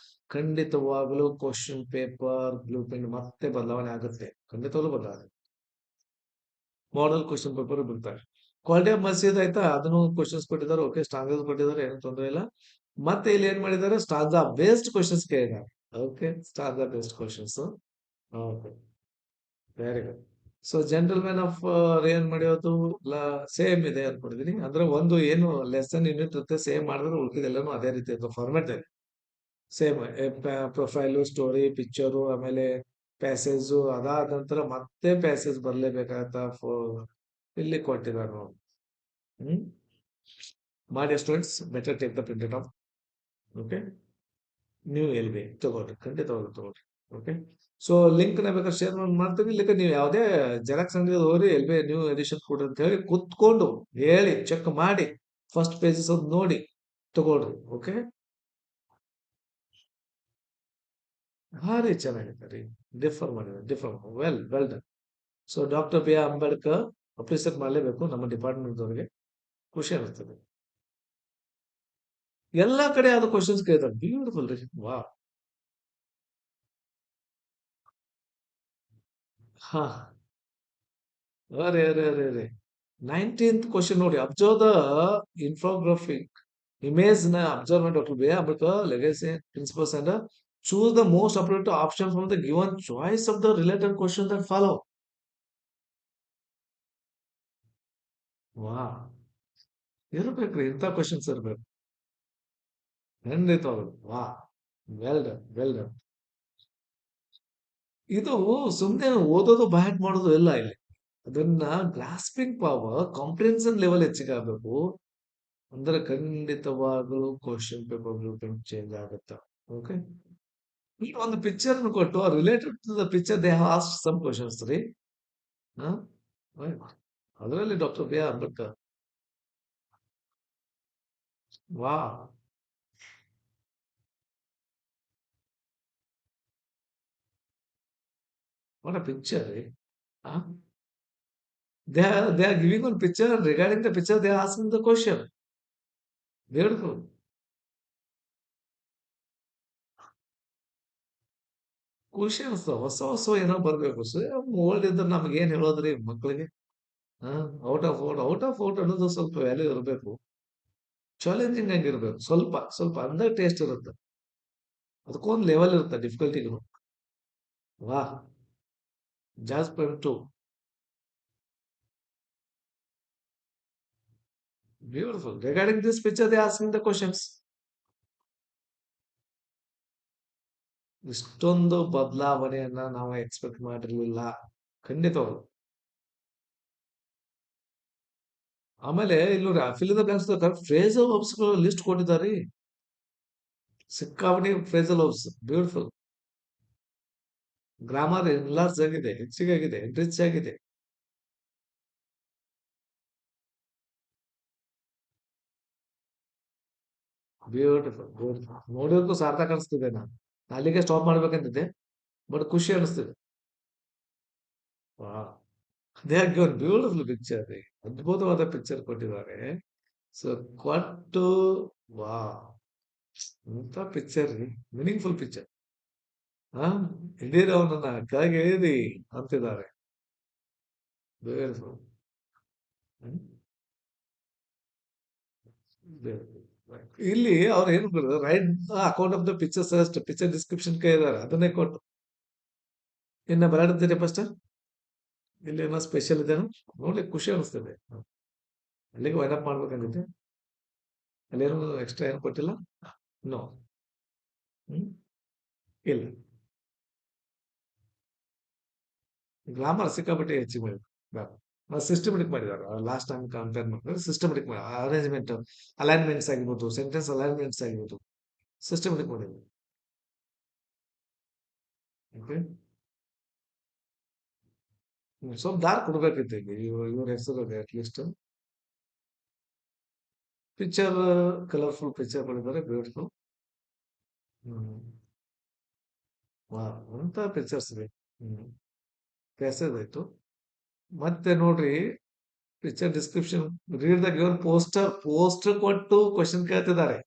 ಖಂಡಿತವಾಗ್ಲೂ ಕ್ವಶನ್ ಪೇಪರ್ ಬ್ಲೂ ಪ್ರಿಂಟ್ ಮತ್ತೆ ಬದಲಾವಣೆ ಆಗುತ್ತೆ. ಖಂಡಿತವಾಗ್ಲೂ ಬದಲಾವಣೆ. ಮಾಡೆಲ್ ಕ್ವಶನ್ ಪೇಪರ್ ಬಿಡ್ತಾರೆ. ಕ್ವಾಲಿಟಿ ಆಫ್ ಮಸೀದ್ ಆಯ್ತಾ, ಅದನ್ನು ಕ್ವಶನ್ಸ್ ಕೊಟ್ಟಿದ್ದಾರೆ. ಓಕೆ, ಸ್ಟಾಂಡರ್ಡ್ ಕೊಟ್ಟಿದ್ದಾರೆ, ಏನು ತೊಂದರೆ ಇಲ್ಲ. ಮತ್ತೆ ಇಲ್ಲಿ ಏನ್ ಮಾಡಿದ್ದಾರೆ, ಸ್ಟಾಂಜಾ ಬೇಸ್ಡ್ ಕ್ವಶನ್ಸ್ ಕೇಳಿದ್ದಾರೆ. Okay, ಸ್ಟಾಂಜಾ based questions. Okay, very good. So gentleman of ಏನ್ ಮಾಡಿರೋದು ಸೇಮ್ ಇದೆ ಅನ್ಕೊಂಡಿದೀನಿ. ಅಂದ್ರೆ ಒಂದು ಏನು ಲೆಸನ್ ಯೂನಿಟ್ ಇರುತ್ತೆ ಸೇಮ್ ಮಾಡಿದ್ರೆ ಉಳಿದಿದ್ದೆಲ್ಲನೂ ಅದೇ ರೀತಿ ಇರ್ತದೆ ಫಾರ್ಮೆಟ್ ಅಲ್ಲಿ. ಸೇಮ್ ಪ್ರೊಫೈಲು, ಸ್ಟೋರಿ, ಪಿಕ್ಚರು, ಆಮೇಲೆ ಪ್ಯಾಸೇಜು, ಅದಾದ ನಂತರ ಮತ್ತೆ ಪ್ಯಾಸೇಜ್ ಬರ್ಲೇಬೇಕಾಗತ್ತ. ಇಲ್ಲಿ ಕೊಟ್ಟಿದ್ದಾರೆ ನೋಡಿ. ಹ್ಮ್ ಮಾಡಿ students, better take the printed of. Okay, ನೀವು LBA ತಗೊಳ್ರಿ, ಖಂಡಿತವಾಗ್ಲು ತಗೊಳ್ರಿ. ಓಕೆ, ಸೊ ಲಿಂಕ್ ನ ಬೇಕಾದ್ರೆ ಶೇರ್ ಮಾಡ್ತೀವಿ. ಇಲ್ಲಿಕ್ಕೆ ನೀವು ಯಾವುದೇ ಜೆರಾಕ್ಸ್ ಅಂಗಡಿ ಹೋಗ್ರಿ, LBA ನ್ಯೂ ಎಡಿಷನ್ ಕೊಡ್ರಿ ಅಂತ ಹೇಳಿ ಕುತ್ಕೊಂಡು ಹೇಳಿ ಚೆಕ್ ಮಾಡಿ ಫಸ್ಟ್ ಪೇಜಸ್ ಅದು ನೋಡಿ ತಗೊಳ್ರಿ. ಓಕೆ, ಭಾರಿ ಚೆನ್ನಾಗಿದೆ ರೀ. ಡಿಫರ್ ಮಾಡಿದೆ, differ well done. So doctor B.R. Ambedkar appreciate ಮಾಡಲೇಬೇಕು ನಮ್ಮ ಡಿಪಾರ್ಟ್ಮೆಂಟ್ ಅವರಿಗೆ. ಖುಷಿ ಅನಿಸ್ತದೆ. ಎಲ್ಲಾ ಕಡೆ ಅದು ಕ್ವಶನ್ಸ್ ಕೇಳ್ತಾರೆ. ಬ್ಯೂಟಿಫುಲ್ ರೀ. ವಾ, ಹಾ, ಅರೆ ಅರೆ ಅರೆ ಅರೆ 19th ಕ್ವಶನ್ ನೋಡಿ. ಅಬ್ಸರ್ವ್ ದ ಇನ್ಫೋಗ್ರಾಫಿಕ್ ಇಮೇಜ್ ನ ಅಬ್ಸರ್ವ್ಮೆಂಟ್ doctor B.R. Ambedkar legacy principles and choose the most appropriate option from the given choice of the related questions that follow. ವಾ, ಇರ್ಬೇಕ್ರಿ, ಇಂಥ ಕ್ವಶನ್ಸ್ ಇರ್ಬೇಕು. ಖಂಡಿತವಾಗ್ಲು ವಾ, ವೆಲ್ ಡನ್, ವೆಲ್ ಡನ್. ಇದು ಸುಮ್ನೆ ಓದೋದು ಬ್ಯಾಟ್ ಮಾಡೋದು ಎಲ್ಲ ಇಲ್ಲಿ. ಅದನ್ನ ಗ್ರಾಸ್ಪಿಂಗ್ ಪವರ್, ಕಾಂಪ್ರಿಹೆನ್ಷನ್ ಲೆವೆಲ್ ಹೆಚ್ಚಿಗೆ ಆಗ್ಬೇಕು. ಅಂದ್ರೆ ಖಂಡಿತವಾಗ್ಲೂ question paper blue print change ಆಗುತ್ತೆ. ಓಕೆ. ಈಗ ಒಂದು ಪಿಕ್ಚರ್ ಕೊಟ್ಟು related to the picture they have asked some questions ರೀ. ಅದರಲ್ಲಿ ಡಾಕ್ಟರ್ ಬಿ ಆರ್ ಅಂಬೇಡ್ಕರ್. ವಾ, ವಾಟ್ ಅ ಪಿಕ್ಚರ್ ರೀ. They are giving one picture, regarding the picture they are asking the question. Beautiful. Questions ಹೊಸ ಹೊಸ ಏನೋ ಬರ್ಬೇಕು. ಓಲ್ಡ್ ಇದ್ರೆ ನಮ್ಗೆ ಏನ್ ಹೇಳೋದ್ರಿ ಮಕ್ಳಿಗೆ. Out of out, out of out ಅನ್ನೋದು ಸ್ವಲ್ಪ ವ್ಯಾಲ್ಯೂ ಇರಬೇಕು. ಚಾಲೆಂಜಿಂಗ್ ಆಗಿರ್ಬೇಕು. ಸ್ವಲ್ಪ ಸ್ವಲ್ಪ ಅಂದ ಟೇಸ್ಟ್ ಇರುತ್ತೆ. ಅದಕ್ಕೊಂದು ಲೆವೆಲ್ ಇರುತ್ತೆ ಡಿಫಿಕಲ್ಟಿಗೂ. ವಾಹ್, ಜಾಸ್ point to. Beautiful. Regarding this picture they asking the questions. ಇಷ್ಟೊಂದು ಬದಲಾವಣೆಯನ್ನ ನಾವು ಎಕ್ಸ್ಪೆಕ್ಟ್ ಮಾಡಿರ್ಲಿಲ್ಲ. ಖಂಡಿತವಾಗ್ಲು. ಆಮೇಲೆ ಇಲ್ಲಿ ನೋಡಿ fill blanks phrasal verbs list ಕೊಟ್ಟಿದ್ದಾರೆ. ಸಿಕ್ಕಾಪಟ್ಟೆ phrasal verbs. Beautiful. Grammar enlarge ಆಗಿದೆ, ಹೆಚ್ಚಿಗಾಗಿದೆ, ರಿಚ್ ಆಗಿದೆ. Beautiful, beautiful. ನೋಡೋದಕ್ಕೂ ಸಾರ್ಥಕ ಅನಿಸ್ತಿದೆ. ನಾನು ಅಲ್ಲಿಗೆ ಸ್ಟಾಪ್ ಮಾಡ್ಬೇಕಂತಿದ್ದೆ, ಬಟ್ ಖುಷಿ ಅನಿಸ್ತಿದೆ. ವಾ, they are given beautiful picture ರೀ. ಅದ್ಭುತವಾದ ಪಿಕ್ಚರ್ ಕೊಟ್ಟಿದ್ದಾರೆ. ಸೊ ಕೊಟ್ಟು, ವಾ, ಎಂತ ಪಿಕ್ಚರ್ ರೀ. Meaningful picture. ಹಾ, ಇಡೀ ಅವನನ್ನ ಕೆಳಗೆ ಇಳಿದಿ ಅಂತಿದ್ದಾರೆ. ಬ್ಯೂಟಿಫುಲ್. ಇಲ್ಲಿ ಅವ್ರು ಏನ್ right account of the picture suggest, picture description ಕೈ ಇದಾರೆ, ಅದನ್ನೇ ಕೊಟ್ಟು ಇನ್ನ ಬರಾಡಿದ್ದೀರಿ ಫಸ್ಟ್. ಇಲ್ಲಿ ಏನೋ ಸ್ಪೆಷಲ್ ಇದೇನು ನೋಡಿ ಖುಷಿ ಅನಿಸ್ತದೆ. ಅಲ್ಲಿಗೆ ವೈಂಡ್ ಮಾಡ್ಬೇಕಂದಿದ್ದೆ. ಅಲ್ಲೇನು ಎಕ್ಸ್ಟ್ರಾ ಏನು ಕೊಟ್ಟಿಲ್ಲ. ನೋ. ಹ್ಮ್. ಇಲ್ಲ. ಗ್ರಾಮರ್ ಸಿಕ್ಕಾಪಟ್ಟೆ ಹೆಚ್ಚಿಗೆ ಮಾಡಿದ್ರು. ಸಿಸ್ಟಮೆಟಿಕ್ ಮಾಡಿದ್ದಾರೆ. ಲಾಸ್ಟ್ ಟೈಮ್ ಕಂಪೇರ್ ಮಾಡಿದ್ರೆ ಸಿಸ್ಟಮೆಟಿಕ್ ಮಾಡಿ, ಅರೇಂಜ್ಮೆಂಟ್, ಅಲೈನ್ಮೆಂಟ್ಸ್ ಆಗಿರ್ಬೋದು, ಸೆಂಟೆನ್ಸ್ ಅಲೈನ್ಮೆಂಟ್ಸ್ ಆಗಿರ್ಬೋದು, ಸಿಸ್ಟಮೆಟಿಕ್ ಮಾಡಿದ್ರು. ಓಕೆ. ಸ್ವಲ್ಪ ಡಾರ್ಕ್ ಕೊಡ್ಬೇಕಿತ್ತು ಈಗ ಇವ್ರ ಹೆಸರು ಅಟ್ಲೀಸ್ಟ್. ಪಿಕ್ಚರ್ ಕಲರ್ಫುಲ್ ಪಿಕ್ಚರ್ ಮಾಡಿದ್ದಾರೆ. ಬ್ಯೂಟಿಫುಲ್. ಹ್ಮ್. ವಾ, ಅಂತ ಪಿಕ್ಚರ್ಸ್ ಇದೆ. ಹ್ಮ್. ಪ್ಯಾಸೇಜ್ ಆಯ್ತು. ಮತ್ತೆ ನೋಡ್ರಿ, picture description read the given poster, poster ಕೊಟ್ಟು ಕ್ವಶನ್ ಕೇಳ್ತಿದ್ದಾರೆ.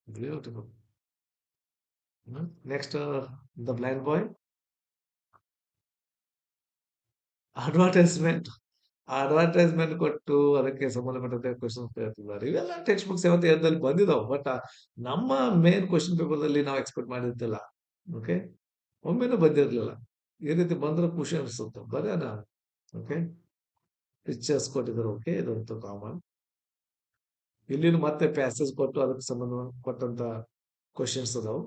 Beautiful. Next the blind boy. Advertisement, advertisement ಕೊಟ್ಟು ಅದಕ್ಕೆ ಸಂಬಂಧಪಟ್ಟಂತೆ ಕ್ವಶನ್ ಕೇಳ್ತಿದ್ದಾರೆ. ಇವೆಲ್ಲ ಟೆಕ್ಸ್ಟ್ ಬುಕ್ 7th 8th ಬಂದಿದಾವೆ, ಬಟ್ ನಮ್ಮ ಮೇನ್ ಕ್ವಶನ್ ಪೇಪರ್ ಅಲ್ಲಿ ನಾವು ಎಕ್ಸ್ಪೆಕ್ಟ್ ಮಾಡಿರ್ತಿಲ್ಲ. ಓಕೆ. ಒಮ್ಮೆನೂ ಬಂದಿರ್ಲಿಲ್ಲ. ಈ ರೀತಿ ಬಂದ್ರೆ ಖುಷಿ ಅನಿಸುತ್ತೆ. ಬರೋಣ. ಓಕೆ. ಪಿಕ್ಚರ್ಸ್ ಕೊಟ್ಟಿದ್ದಾರೆ. ಓಕೆ, ಇದಂತೂ ಕಾಮನ್. ಇಲ್ಲಿನ ಮತ್ತೆ ಪ್ಯಾಸೇಜ್ ಕೊಟ್ಟು ಅದಕ್ಕೆ ಸಂಬಂಧ ಕೊಟ್ಟಂತ ಕ್ವಶನ್ಸ್ ಅದಾವು.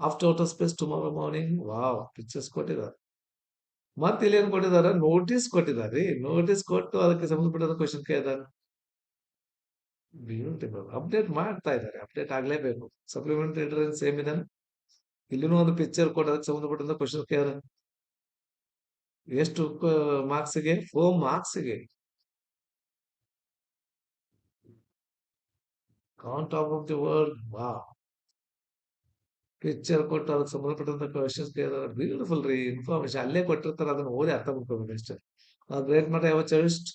After outer space tomorrow morning. Wow, pictures ಕೊಟ್ಟಿದ್ದಾರೆ. ಮತ್ತೆ ಇಲ್ಲಿ ಏನ್ ಕೊಟ್ಟಿದ್ದಾರೆ, ನೋಟಿಸ್ ಕೊಟ್ಟಿದ್ದಾರೆ. ನೋಟಿಸ್ ಕೊಟ್ಟು ಅದಕ್ಕೆ ಸಂಬಂಧಪಟ್ಟ ಕ್ವಶನ್ ಕೇಳಿದ್ದಾರೆ. ಬ್ಯೂಟಿಫುಲ್. ಅಪ್ಡೇಟ್ ಮಾಡ್ತಾ ಇದ್ದಾರೆ, ಅಪ್ಡೇಟ್ ಆಗ್ಲೇಬೇಕು. ಸಪ್ಲಿಮೆಂಟರಿ ಎಂಟ್ರೆನ್ಸ್ ಸೇಮ್ ಇದೆ. ಇಲ್ಲಿನೂ ಒಂದು ಪಿಕ್ಚರ್ ಕೊಟ್ಟು ಅದಕ್ಕೆ ಸಂಬಂಧಪಟ್ಟಂತ ಕ್ವಶನ್ ಕೇಳಿದ್ದಾರೆ. ಎಷ್ಟು ಮಾರ್ಕ್ಸ್ಗೆ? 4 ಮಾರ್ಕ್ಸ್ಗೆ. ಕಾನ್ ಟಾಪ್ ಆಫ್ ದಿ ವರ್ಲ್ಡ್. ವಾ, ಪಿಕ್ಚರ್ ಕೊಟ್ಟು ಅದಕ್ಕೆ ಸಂಬಂಧಪಟ್ಟಂತ ಕ್ವಶನ್ಸ್ ಕೇಳಿದಾರೆ. ಬ್ಯೂಟಿಫುಲ್ ರೀ. ಇನ್ಫಾರ್ಮೇಶನ್ ಅಲ್ಲೇ ಕೊಟ್ಟಿರ್ತಾರೆ, ಅದನ್ನ ಓದಿ ಅರ್ಥ ಮಾಡ್ಕೋಬೇಕು ಅಷ್ಟೇ. ಗ್ರೇಟ್ ಮಟ್ಟ ಯಾವ ಚವಿಸ್ಟ್.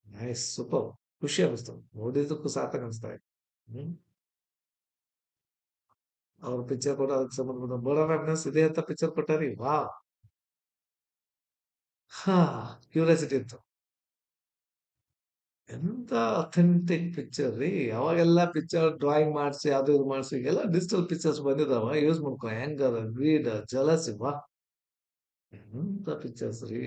Nice, super. ಖುಷಿ ಅನಿಸ್ತು, ಓದಿದ್ದಕ್ಕೂ ಸಾರ್ಥಕ ಅನಿಸ್ತಾ ಇದೆ. ಹ್ಮ್. ಅವ್ರ ಪಿಕ್ಚರ್ ಕೊಟ್ಟು ಅದಕ್ಕೆ ಸಂಬಂಧಪಟ್ಟ ಬರ್ಡ್ ಆಫ್ ಹ್ಯಾಪಿನೆಸ್ ಇದೆ ಅಂತ ಪಿಕ್ಚರ್ ಕೊಟ್ಟಾರಿ. ವಾ, ಹಾ, ಕ್ಯೂರಿಯಾಸಿಟಿ ಇತ್ತು. ಎಂತ ಅಥೆಂಟಿಕ್ ಪಿಕ್ಚರ್ ರೀ. ಅವಾಗೆಲ್ಲ ಪಿಕ್ಚರ್ ಡ್ರಾಯಿಂಗ್ ಮಾಡಿಸಿ ಅದು ಇದು ಮಾಡಿಸಿ, ಎಲ್ಲ ಡಿಜಿಟಲ್ ಪಿಕ್ಚರ್ಸ್ ಬಂದಿದಾವ. ಯೂಸ್ ಮಾಡ್ಕೊ. Anger, greed, jealousy. ವಾ, ಎಂತ ಪಿಕ್ಚರ್ಸ್ ರೀ.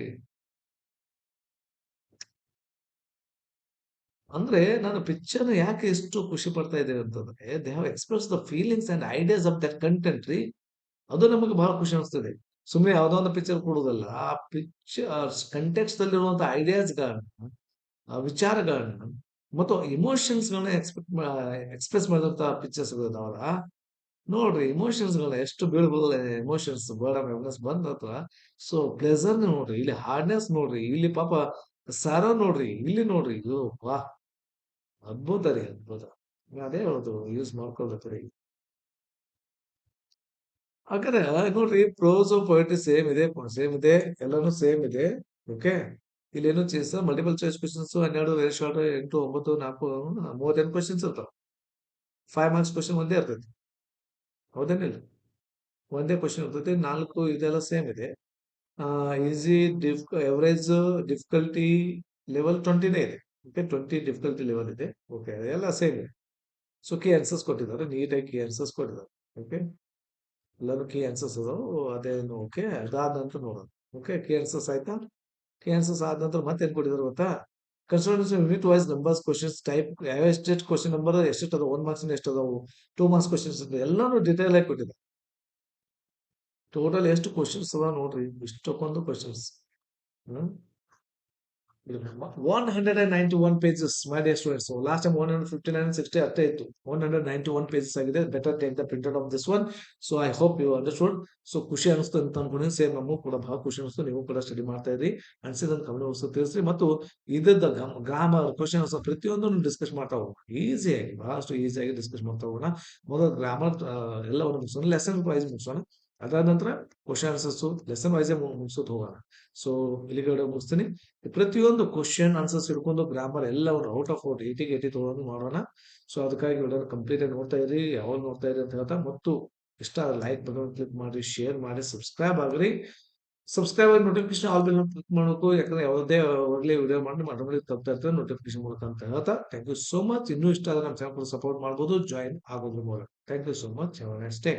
ಅಂದ್ರೆ ನಾನು ಪಿಕ್ಚರ್ ಯಾಕೆ ಎಷ್ಟು ಖುಷಿ ಪಡ್ತಾ ಇದ್ದೇವೆ ಅಂತಂದ್ರೆ they have express the feelings and ideas of that content ರೀ. ಅದು ನಮಗೆ ಬಹಳ ಖುಷಿ ಅನಿಸ್ತದೆ. ಸುಮ್ಮನೆ ಯಾವುದೋ ಒಂದು ಪಿಕ್ಚರ್ ಕೊಡುವುದಲ್ಲ. ಆ ಕಂಟೆಕ್ಸ್ಟ್ ಅಲ್ಲಿರುವಂತಹ ಐಡಿಯಾಸ್‌ಗಳನ್ನ, ಆ ವಿಚಾರಗಳನ್ನ ಮತ್ತು ಎಮೋಷನ್ಸ್‌ಗಳನ್ನ ಎಕ್ಸ್‌ಪ್ರೆಸ್ ಮಾಡಿದಂತಹ ಪಿಕ್ಚರ್ಸ್‌ಗಳು ಇದಾವಲ್ಲ. ನೋಡ್ರಿ ಎಮೋಷನ್ಸ್‌ಗಳನ್ನ ಎಷ್ಟು ಬೀಳ್ಬೋದು ಎಮೋಷನ್ಸ್ ಬರ್ಡನ್ ಎಮೋಷನ್ಸ್ ಬಂದ ನಂತರ ಸೊ ಪ್ಲೆಸರ್ ನೋಡ್ರಿ, ಇಲ್ಲಿ ಹಾರ್ಡ್ನೆಸ್ ನೋಡ್ರಿ, ಇಲ್ಲಿ ಪಾಪ ಸಾರೋ ನೋಡ್ರಿ, ಇಲ್ಲಿ ನೋಡ್ರಿ. ಇದು ವಾಹ್! ಅದ್ಭುತ ರೀ ಅದ್ಭುತ. ಅದೇ ಹೇಳೋದು ಯೂಸ್ ಮಾಡ್ಕೊಳ್ಬೇಕ್ರಿ. ಹಾಗಾದ್ರೆ ನೋಡ್ರಿ ಪ್ರೋಸು ಪೊಯೆಟ್ರಿ ಸೇಮ್ ಇದೆ, ಎಲ್ಲಾನು ಸೇಮ್ ಇದೆ. ಓಕೆ. ಇಲ್ಲೇನು chase multiple choice questions 12 very short 8, 9, 4 38 questions ಇರ್ತಾವ. 5 ಮಾರ್ಕ್ಸ್ ಕ್ವೆಶ್ಚನ್ ಒಂದೇ ಇರ್ತೈತಿ. ಹೌದೇನಿಲ್ಲ? ಒಂದೇ ಕ್ವೆಶ್ಚನ್ ಇರ್ತೈತಿ. 4 ಇದೆಲ್ಲ ಸೇಮ್ ಇದೆ. ಈಸಿ ಎವರೇಜ್ ಡಿಫಿಕಲ್ಟಿ ಲೆವೆಲ್ 20ನೇ ಇದೆ. ಓಕೆ 20 ಡಿಫಿಕಲ್ಟಿ ಲೆವೆಲ್ ಇದೆ. ಓಕೆ ಎಲ್ಲ ಸೇಮ್ ಇದೆ. ಸೊ ಕೀ ಆನ್ಸರ್ಸ್ ಕೊಟ್ಟಿದ್ದಾರೆ. ನೀಟಾಗಿ ಕೀ ಆನ್ಸರ್ಸ್ ಕೊಟ್ಟಿದ್ದಾರೆ. ಓಕೆ. ಎಲ್ಲಾನು ಕೀ ಆನ್ಸರ್ಸ್ ಅದಾವು. ಅದೇನು ಓಕೆ. ಅದಾದ ನಂತರ ನೋಡೋಣ. ಓಕೆ ಕೀ ಆನ್ಸರ್ಸ್ ಆಯ್ತಾ? ಕೀ ಆನ್ಸರ್ಸ್ ಆದ ನಂತರ ಮತ್ತೆ ಏನ್ ಕೊಟ್ಟಿದ್ದಾರೆ ಗೊತ್ತಾ? Consideration unit wise numbers questions type ಎಷ್ಟೆಷ್ಟು ಕ್ವೆಶ್ಚನ್ ನಂಬರ್ ಎಷ್ಟೆಷ್ಟು ಅದಾವು 1 ಮಾರ್ಕ್ಸ್ ಎಷ್ಟು ಅದಾವು 2 ಮಾರ್ಕ್ಸ್ ಕ್ವೆಶ್ಚನ್ಸ್ ಎಲ್ಲಾನು ಡೀಟೇಲ್ ಆಗಿ ಕೊಟ್ಟಿದ್ದಾರೆ. ಟೋಟಲ್ ಎಷ್ಟು ಕ್ವೆಶ್ಚನ್ಸ್ ಅದಾವ ನೋಡ್ರಿ ಇಷ್ಟಕ್ಕೊಂದು questions. Hmm 191 pages, my dear students. So last time 159 and 60 ಅಷ್ಟೇ ಇತ್ತು. 191 pages ಆಗಿದೆ. Better take the printed of this one. So I hope you understood. So ಖುಷಿ ಅನಿಸ್ತು ಅಂತ ಅನ್ಕೊಂಡಿದ್ದೀನಿ. ಸೇಮ್ ನಮಗೂ ಕೂಡ ಬಹಳ ಖುಷಿ ಅನಿಸ್ತು. ನೀವು ಕೂಡ ಸ್ಟಡಿ ಮಾಡ್ತಾ ಇದ್ರಿ. ಅನ್ಸಿದಂತ ಕಮೆಂಟ್ ಬಾಕ್ಸ್ ತಿಳಿಸ್ರಿ. ಮತ್ತು ಇದ್ದದ ಗ್ರಾಮರ್ ಕ್ವಶನ್ಸ್ ಪ್ರತಿಯೊಂದನ್ನು ಡಿಸ್ಕಸ್ ಮಾಡ್ತಾ ಹೋಗೋಣ. ಈಸಿಯಾಗಿ ಬಹಳಷ್ಟು ಈಸಿಯಾಗಿ ಡಿಸ್ಕಸ್ ಮಾಡ್ತಾ ಹೋಗೋಣ. ಮೊದಲು ಗ್ರಾಮರ್ ಎಲ್ಲವನ್ನು ಮುಗಿಸೋಣ. ಲೆಸನ್ ವೈಸ್ ಮುಗಿಸೋಣ. ಅದಾದ ನಂತರ ಕ್ವಶನ್ ಆನ್ಸರ್ಸ್ ಲೆಸನ್ ವೈಸ್ ಮುಗಿಸೋದು ಹೋಗೋಣ. ಸೊ ಇಲ್ಲಿಗಡೆ ಮುಗಿಸ್ತೀನಿ. ಪ್ರತಿಯೊಂದು ಕ್ವಶನ್ ಆನ್ಸರ್ಸ್ ಹಿಡ್ಕೊಂಡು ಗ್ರಾಮರ್ ಎಲ್ಲವನ್ನು ಔಟ್ ಆಫ್ ಔಟ್ 80ಗೆ 80 ತಗೊಂಡು ಮಾಡೋಣ. ಸೊ ಅದಕ್ಕಾಗಿ ವಿಡಿಯೋ ಕಂಪ್ಲೀಟ್ ಆಗಿ ನೋಡ್ತಾ ಇರಿ. ಯಾವಾಗ ನೋಡ್ತಾ ಇರಿ ಅಂತ ಹೇಳ್ತಾ ಮತ್ತು ಇಷ್ಟ ಲೈಕ್ ಬಟನ್ ಕ್ಲಿಕ್ ಮಾಡಿ, ಶೇರ್ ಮಾಡಿ, ಸಬ್ಸ್ಕ್ರೈಬ್ ಆಗ್ರಿ. ಸಬ್ಸ್ಕ್ರೈಬ್ ಆಗಿ ನೋಟಿಫಿಕೇಶನ್ ಆಲ್ ಬೆಲ್ ಕ್ಲಿಕ್ ಮಾಡಬೇಕು. ಯಾಕಂದ್ರೆ ಯಾವುದೇ ಒಳ್ಳೆ ವಿಡಿಯೋ ಮಾಡಿ ಮಾಡಿ ತಪ್ತಾ ಇರ್ತದೆ ನೋಟಿಫಿಕೇಶನ್ ಮೂಲಕ ಅಂತ ಹೇಳ್ತಾ ಥ್ಯಾಂಕ್ ಯು ಸೋ ಮಚ್. ಇನ್ನೂ ಇಷ್ಟ ಆದ್ರೆ ನಮ್ಮ ಚಾನಲ್ ಸಪೋರ್ಟ್ ಮಾಡ್ಬೋದು ಜಾಯಿನ್ ಆಗೋದ್ರ ಮೂಲಕ. Thank you so much. Have a nice day.